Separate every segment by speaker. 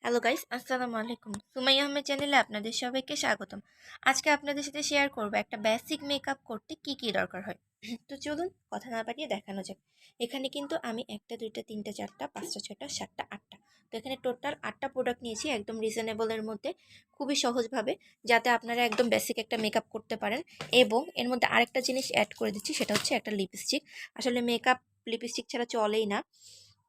Speaker 1: Hello guys, আসসালামু আলাইকুম। সুমাইয়া আহমেদ চ্যানেলে আপনাদের সবাইকে স্বাগতম। আজকে আপনাদের সাথে শেয়ার করব একটা বেসিক মেকআপ করতে কি কি দরকার হয়। তো চলুন কথা না বাড়িয়ে দেখানো যাক। এখানে কিন্তু আমি একটা দুইটা তিনটা চারটা পাঁচটা ছয়টা সাতটা আটটা, তো এখানে টোটাল 8টা প্রোডাক্ট নিয়েছি একদম রিজনেবলের মধ্যে, খুবই সহজভাবে, যাতে আপনারা একদম বেসিক একটা মেকআপ করতে পারেন। এবং এর মধ্যে আরেকটা জিনিস অ্যাড করে দিচ্ছি, সেটা হচ্ছে একটা লিপস্টিক। আসলে মেকআপ লিপস্টিক ছাড়া চলেই না।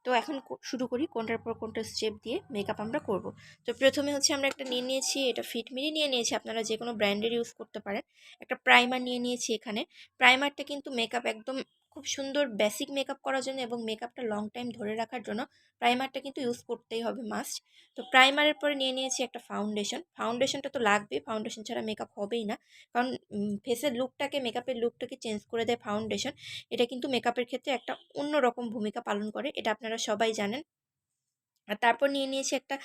Speaker 1: তো এখন শুরু করি কোনটার পর কোনটা স্টেপ দিয়ে মেকআপ আমরা করব। তো প্রথমে হচ্ছে আমরা একটা নিয়ে নিয়েছি, এটা ফিটমিরই নিয়ে নিয়েছি, আপনারা যে কোনো ব্র্যান্ডের ইউজ করতে পারেন। একটা প্রাইমার নিয়ে নিয়েছি এখানে। প্রাইমারটা কিন্তু মেকআপ একদম খুব সুন্দর বেসিক মেকআপ করার জন্য এবং মেকআপটা লং টাইম ধরে রাখার জন্য প্রাইমারটা কিন্তু ইউজ করতেই হবে, মাস্ট। তো প্রাইমারের পরে নিয়ে নিয়েছি একটা ফাউন্ডেশন। ফাউন্ডেশনটা তো লাগবে, ফাউন্ডেশন ছাড়া মেকআপ হবেই না, কারণ ফেসের লুকটাকে, মেকআপের লুকটাকে চেঞ্জ করে দেয় ফাউন্ডেশন। এটা কিন্তু মেকআপের ক্ষেত্রে একটা অন্যরকম ভূমিকা পালন করে, এটা আপনারা সবাই জানেন। আর তারপর নিয়ে নিয়েছি একটা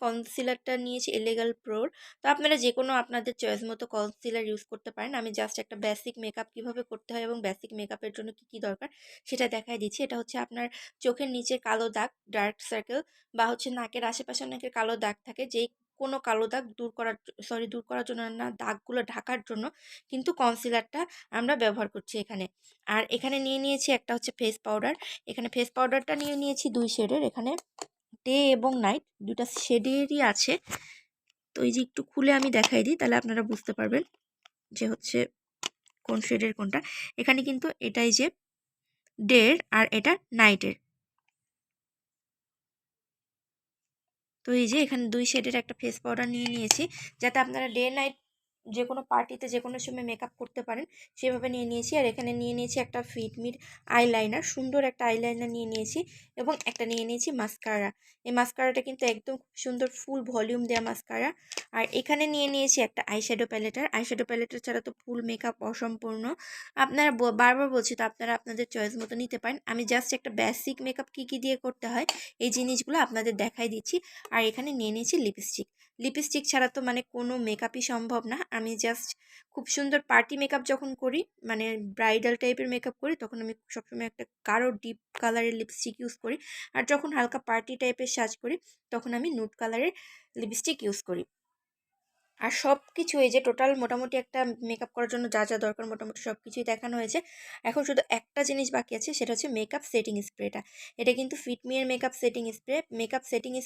Speaker 1: কনসিলারটা নিয়েছি এলেগাল প্রোর। তো আপনারা যে কোনো আপনাদের চয়েস মতো কনসিলার ইউজ করতে পারেন। আমি জাস্ট একটা বেসিক মেকআপ কীভাবে করতে হয় এবং বেসিক মেকআপের জন্য কী কী দরকার সেটা দেখাই দিচ্ছি। এটা হচ্ছে আপনার চোখের নিচে কালো দাগ, ডার্ক সার্কেল, বা হচ্ছে নাকের আশেপাশে অনেকের কালো দাগ থাকে, যেই কোনো কালো দাগ দূর করার জন্য না, দাগগুলো ঢাকার জন্য কিন্তু কনসিলারটা আমরা ব্যবহার করছি এখানে। আর এখানে নিয়ে নিয়েছি একটা হচ্ছে ফেস পাউডার। এখানে ফেস পাউডারটা নিয়ে নিয়েছি 2 শেডের, এখানে ডে এবং নাইট দুটা শেডেরই আছে। তো এই যে একটু খুলে আমি দেখাই দিই, তাহলে আপনারা বুঝতে পারবেন যে হচ্ছে কোন শেডের কোনটা। এখানে কিন্তু এটাই যে ডের আর এটা নাইটের। তো এই যে এখানে 2 শেডের একটা ফেস পাউডার নিয়ে নিয়েছি, যাতে আপনারা ডে নাইট যে কোনো পার্টিতে যে কোনো সময় মেকআপ করতে পারেন, সেভাবে নিয়ে নিয়েছি। আর এখানে নিয়ে নিয়েছি একটা ফিটমির আইলাইনার, সুন্দর একটা আইলাইনার নিয়ে নিয়েছি, এবং একটা নিয়ে নিয়েছি মাস্কারা। এই মাস্কারাটা কিন্তু একদম খুব সুন্দর ফুল ভলিউম দেওয়া মাস্কারা। আর এখানে নিয়ে নিয়েছি একটা আইশ্যাডো প্যালেটার ছাড়া তো ফুল মেকআপ অসম্পূর্ণ। আপনারা বারবার বলছি, তো আপনারা আপনাদের চয়েস মতো নিতে পারেন। আমি জাস্ট একটা বেসিক মেকআপ কী কী দিয়ে করতে হয় এই জিনিসগুলো আপনাদের দেখাই দিচ্ছি। আর এখানে নিয়ে নিয়েছি লিপস্টিক ছাড়া তো মানে কোনো মেকআপই সম্ভব না। আমি জাস্ট খুব সুন্দর পার্টি মেকআপ যখন করি, মানে ব্রাইডাল টাইপের মেকআপ করি, তখন আমি সবসময় একটা গাঢ় ডিপ কালারের লিপস্টিক ইউজ করি। আর যখন হালকা পার্টি টাইপের সাজ করি, তখন আমি নুড কালারের লিপস্টিক ইউজ করি। আর সব কিছু, এই যে টোটাল মোটামুটি একটা মেকআপ করার জন্য যা যা দরকার মোটামুটি সব কিছুই দেখানো হয়েছে। এখন শুধু একটা জিনিস বাকি আছে, সেটা হচ্ছে মেকআপ সেটিং স্প্রেটা। এটা কিন্তু ফিটমির মেকআপ সেটিং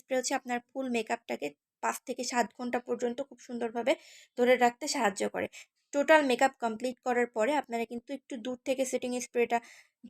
Speaker 1: স্প্রে হচ্ছে আপনার ফুল মেকআপটাকে 5 থেকে 7 ঘন্টা পর্যন্ত খুব সুন্দরভাবে ধরে রাখতে সাহায্য করে। টোটাল মেকআপ কমপ্লিট করার পরে আপনারা কিন্তু একটু দূর থেকে সেটিং স্প্রেটা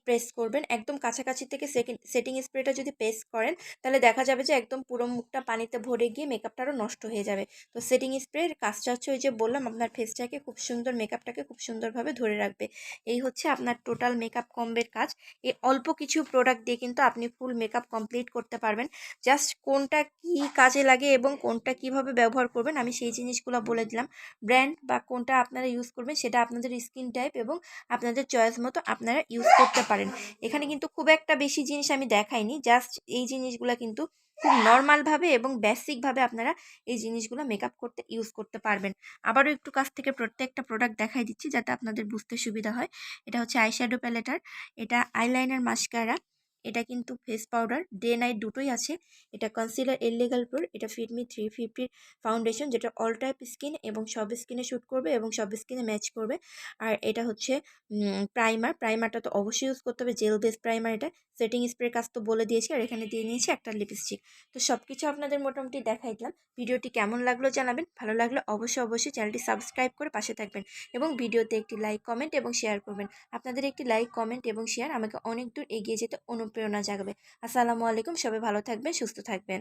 Speaker 1: প্রেস করবেন। একদম কাছাকাছি থেকে সেটিং স্প্রেটা যদি প্রেস করেন, তাহলে দেখা যাবে যে একদম পুরো মুখটা পানিতে ভরে গিয়ে মেকআপটা আরও নষ্ট হয়ে যাবে। তো সেটিং স্প্রের কাজটা হচ্ছে, ওই যে বললাম, আপনার ফেসটাকে খুব সুন্দর, মেকআপটাকে খুব সুন্দরভাবে ধরে রাখবে। এই হচ্ছে আপনার টোটাল মেকআপ কম্বের কাজ। এই অল্প কিছু প্রোডাক্ট দিয়ে কিন্তু আপনি ফুল মেকআপ কমপ্লিট করতে পারবেন। জাস্ট কোনটা কি কাজে লাগে এবং কোনটা কিভাবে ব্যবহার করবেন আমি সেই জিনিসগুলো বলে দিলাম। ব্র্যান্ড বা কোনটা আপনারা ইউজ করবেন সেটা আপনাদের স্কিন টাইপ এবং আপনাদের চয়েস মতো আপনারা ইউজ করতে পারেন। এখানে কিন্তু খুব একটা বেশি জিনিস আমি দেখাইনি, জাস্ট এই জিনিসগুলো কিন্তু খুব নর্মালভাবে এবং বেসিকভাবে আপনারা এই জিনিসগুলো মেকআপ করতে ইউজ করতে পারবেন। আবারও একটু কাছ থেকে প্রত্যেকটা প্রোডাক্ট দেখাই দিচ্ছি, যাতে আপনাদের বুঝতে সুবিধা হয়। এটা হচ্ছে আইশ্যাডো প্যালেটার, এটা আইলাইনার মাস্কারা, এটা কিন্তু ফেস পাউডার, ডে নাইট দুটোই আছে। এটা কনসিলার এলিগাল প্রোর, এটা ফিটমি 350 ফাউন্ডেশন, যেটা অল টাইপ স্কিন এবং সব স্কিনে শ্যুট করবে এবং সব স্কিনে ম্যাচ করবে। আর এটা হচ্ছে প্রাইমারটা তো অবশ্যই ইউজ করতে হবে, জেল বেস প্রাইমার। এটা সেটিং স্প্রে কাজ তো বলে দিয়েছি। আর এখানে দিয়ে নিয়েছি একটা লিপস্টিক। তো সব কিছু আপনাদের মোটামুটি দেখাই দিলাম। ভিডিওটি কেমন লাগলো জানাবেন, ভালো লাগলে অবশ্যই চ্যানেলটি সাবস্ক্রাইব করে পাশে থাকবেন এবং ভিডিওতে একটি লাইক, কমেন্ট এবং শেয়ার করবেন। আপনাদের একটি লাইক, কমেন্ট এবং শেয়ার আমাকে অনেক দূর এগিয়ে যেতে অনুপ্রেরণা জাগাবে। আসসালামু আলাইকুম, সবাই ভালো থাকবেন, সুস্থ থাকবেন।